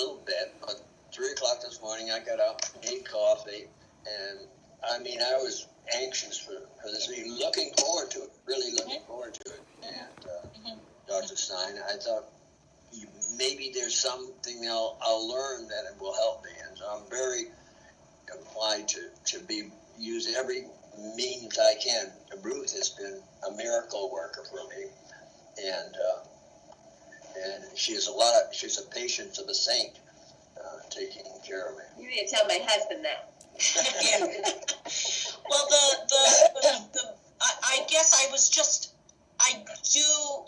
little bit. At 3 o'clock this morning, I got up, ate coffee, and I mean, I was anxious for this meeting, looking forward to it, really looking forward to it. And Dr. Stein, I thought maybe there's something I'll learn that it will help me. And so I'm very inclined to use every means I can. Ruth has been a miracle worker for me. And she's a patient of a saint, taking care of me. You need to tell my husband that. Yeah. Well, I guess I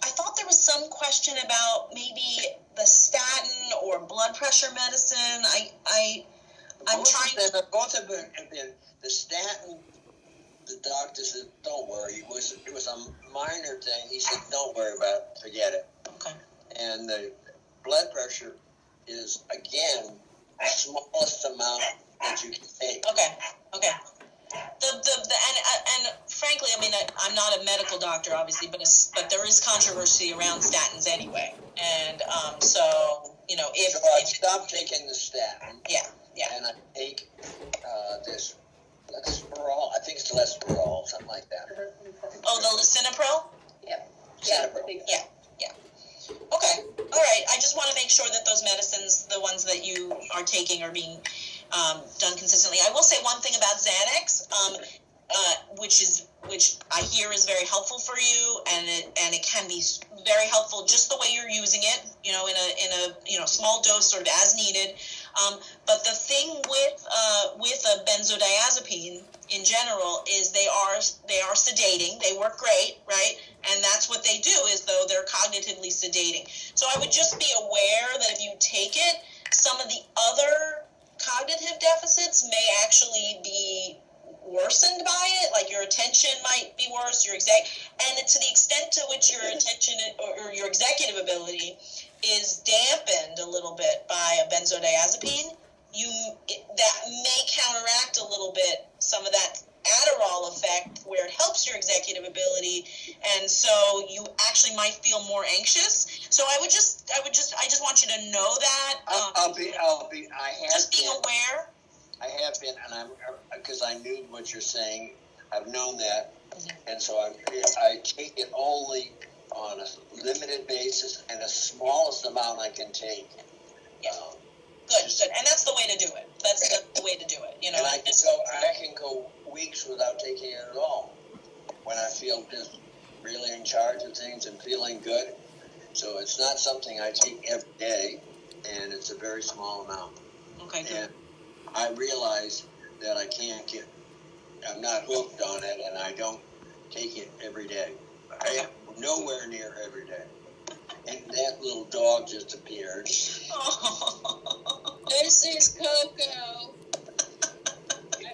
thought there was some question about maybe the statin or blood pressure medicine. Both have been the statin. The doctor said, "Don't worry." It was a minor thing. He said, "Don't worry about it. Forget it." Okay. And the blood pressure is again the smallest amount that you can take. Okay. And frankly, I mean, I'm not a medical doctor, obviously, but there is controversy around statins anyway, and so if I stopped taking the statin. Yeah. And I take this Lesperol. I think it's Lesperol, something like that. Oh, the Lisinopril? Yep. Lisinopril. Yeah. Okay. All right. I just want to make sure that those medicines, the ones that you are taking, are being done consistently. I will say one thing about Xanax, which I hear is very helpful for you, and it can be very helpful just the way you're using it, in a small dose, sort of as needed. But the thing with a benzodiazepine in general is they are sedating. They work great, right? And that's what they do, is though they're cognitively sedating. So I would just be aware that if you take it, some of the other cognitive deficits may actually be worsened by it, like your attention might be worse, and to the extent to which your attention or your executive ability is dampened a little bit by a benzodiazepine, that may counteract a little bit some of that Adderall effect where it helps your executive ability, and so you actually might feel more anxious. So I just want you to know that. Just being aware. I have been, and because I knew what you're saying. I've known that, and so I take it only on a limited basis and the smallest amount I can take. Yeah. Good, and that's the way to do it. That's the way to do it. And I can go weeks without taking it at all when I feel just really in charge of things and feeling good. So it's not something I take every day, and it's a very small amount. Okay, good. And I realize that I'm not hooked on it, and I don't take it every day. I am nowhere near every day. And that little dog just appeared. Oh. This is Coco.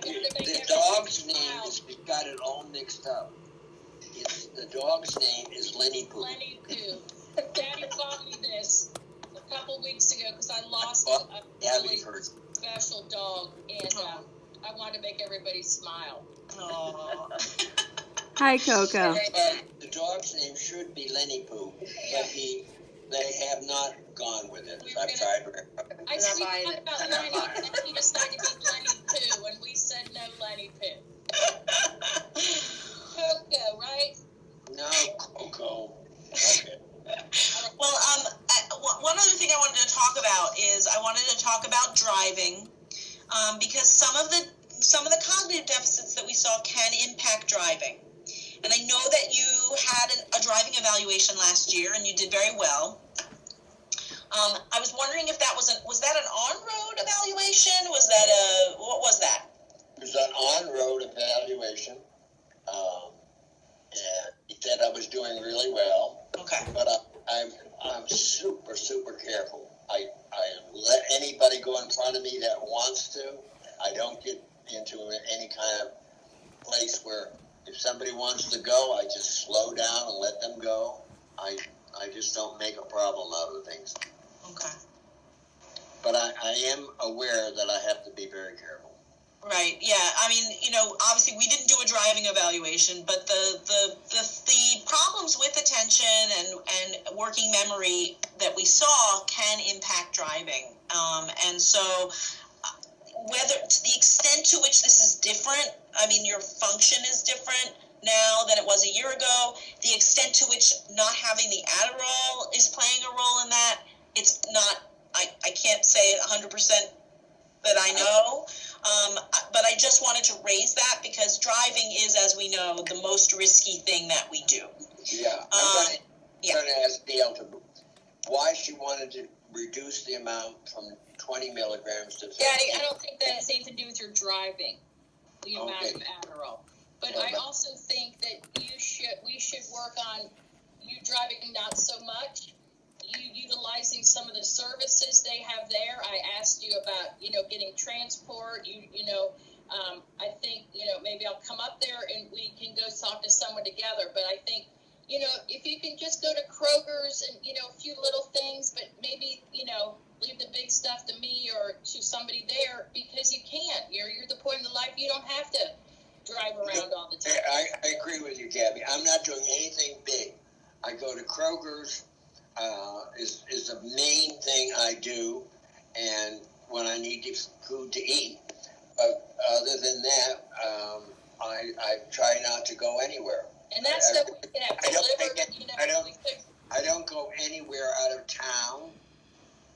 The dog's name is, we got it all mixed up. The dog's name is Lenny Pooh. Lenny Pooh. Daddy taught me this a couple weeks ago because I lost a really special dog, and I wanted to make everybody smile. Hi, Coco. The dog's name should be Lenny Pooh, but they have not gone with it. I've tried. I thought about Lenny, and he decided to be Lenny Pooh, and we said no Lenny Pooh. Coco, right? No, Coco. Okay. Well, one other thing I wanted to talk about is I wanted to talk about driving, because some of the cognitive deficits that we saw can impact driving. And I know that you had a driving evaluation last year, and you did very well. I was wondering if that was that an on-road evaluation? What was that? It was an on-road evaluation. And he said I was doing really well. Okay. But I'm super, super careful. I let anybody go in front of me that wants to. I don't get into any kind of place where if somebody wants to go, I just slow down and let them go. I just don't make a problem out of things. Okay. But I am aware that I have to be very careful. Right. Yeah. I mean, obviously we didn't do a driving evaluation, but the problems with attention and working memory that we saw can impact driving. And so whether to the extent to which this is different, I mean, your function is different now than it was a year ago. The extent to which not having the Adderall is playing a role in that, it's not, I can't say 100% that I know. But I just wanted to raise that because driving is, as we know, the most risky thing that we do. Yeah. I'm going to ask Dale why she wanted to reduce the amount from 20 milligrams to 50. Daddy, I don't think that has anything to do with your driving, the amount of Adderall. But I also think that we should work on you driving not so much, you utilizing some of the services they have there. I asked you about, getting transport. I think, maybe I'll come up there and we can go talk to someone together. But I think, if you can just go to Kroger's and, a few little things, but maybe, leave the big stuff to me or to somebody there because you can't. You're at the point in the life you don't have to drive around all the time. I agree with you, Gabby. I'm not doing anything big. I go to Kroger's. Is the main thing I do, and when I need food to eat. Other than that, I try not to go anywhere. And that's stuff we can have delivered. I don't go anywhere out of town.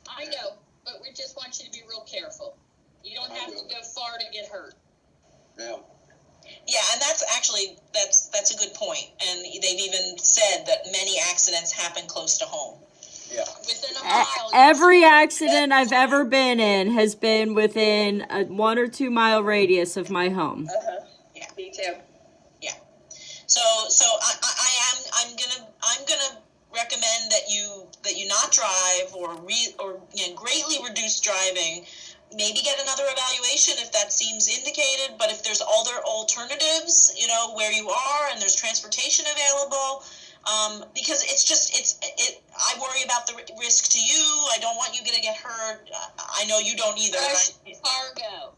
I know, but we just want you to be real careful. You don't have to go far to get hurt. No. Yeah, and that's actually that's a good point. And they've even said that many accidents happen close to home. Yeah. Within a mile. Every accident I've ever been in has been within a 1 or 2 mile radius of my home. Yeah, me too. Yeah. So I'm gonna recommend that you not drive or greatly reduce driving. Maybe get another evaluation if that seems indicated, but if there's other alternatives, where you are and there's transportation available, because I worry about the risk to you. I don't want you to get hurt. I know you don't either. Precious cargo.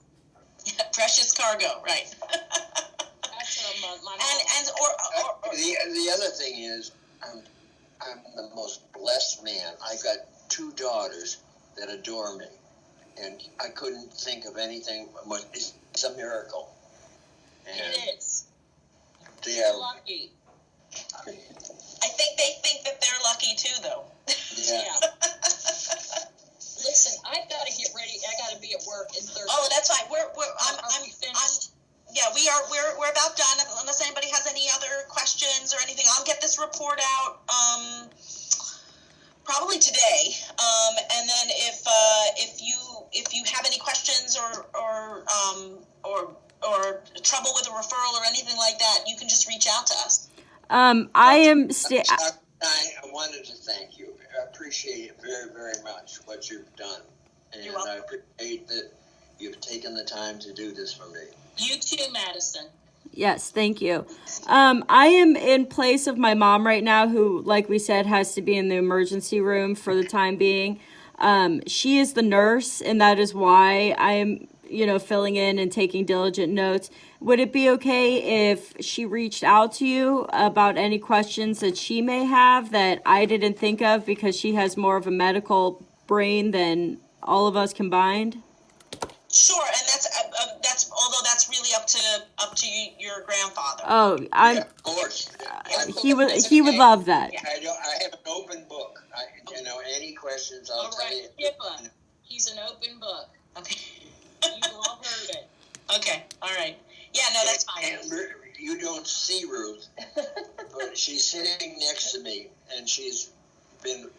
Precious cargo, right. That's what my mom. The other thing is, I'm the most blessed man. I've got 2 daughters that adore me. And I couldn't think of anything. It's a miracle. And it is. They are lucky. I think they think that they're lucky too, though. Yeah. Listen, I've got to get ready. I got to be at work in 30 minutes. Oh, that's fine. I'm finished. We're about done. Unless anybody has any other questions or anything, I'll get this report out. Probably today, and then if you have any questions or trouble with a referral or anything like that, you can just reach out to us. I wanted to thank you. I appreciate it very, very much what you've done, and You're welcome. I appreciate that you've taken the time to do this for me. You too, Madison. Yes, thank you. I am in place of my mom right now, who, like we said, has to be in the emergency room for the time being. She is the nurse, and that is why I am, filling in and taking diligent notes. Would it be okay if she reached out to you about any questions that she may have that I didn't think of because she has more of a medical brain than all of us combined? Sure, and that's although that's really up to your grandfather. Oh, Yeah, of course. He would love that. Yeah. I have an open book. Any questions, I'll tell you. Kippa, he's an open book. Okay. You've all heard it. Okay. All right. Yeah. No, that's fine. And you don't see Ruth, but she's sitting next to me, and she's been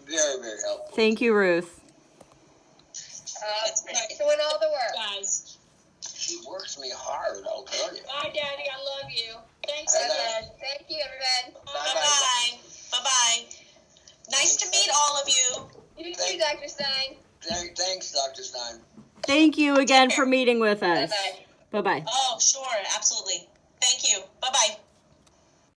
very, very helpful. Thank you, Ruth. That's great. Doing all the work. Guys. She works me hard, I'll tell you. Bye, Daddy. I love you. Thanks, I Ellen. Thank you, everyone. Bye-bye. Bye-bye. Nice to meet all of you. You too, Dr. Stein. Thanks, Dr. Stein. Thank you again for meeting with us. Bye-bye. Bye-bye. Oh, sure. Absolutely. Thank you. Bye-bye.